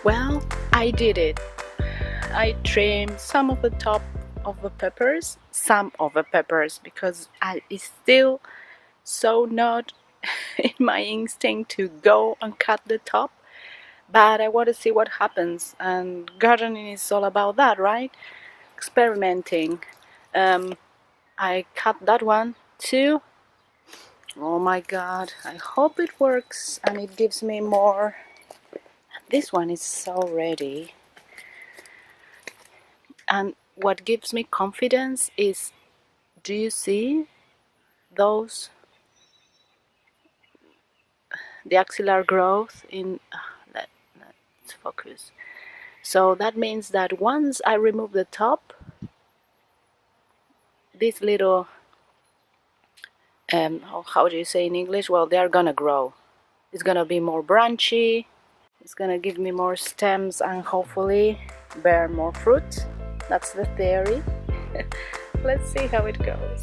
Well, I did it. I trimmed some of the top of the peppers, because it's still so not in my instinct to go and cut the top, but I want to see what happens, and gardening is all about that, right? Experimenting. I cut that one too. Oh my god, I hope it works and it gives me more. This one is so ready. And what gives me confidence is, do you see those, the axillary growth in let's focus. So that means that once I remove the top, these little how do you say in English? Well, they're gonna grow. It's gonna be more branchy. It's gonna give me more stems and hopefully bear more fruit. That's the theory. Let's see how it goes.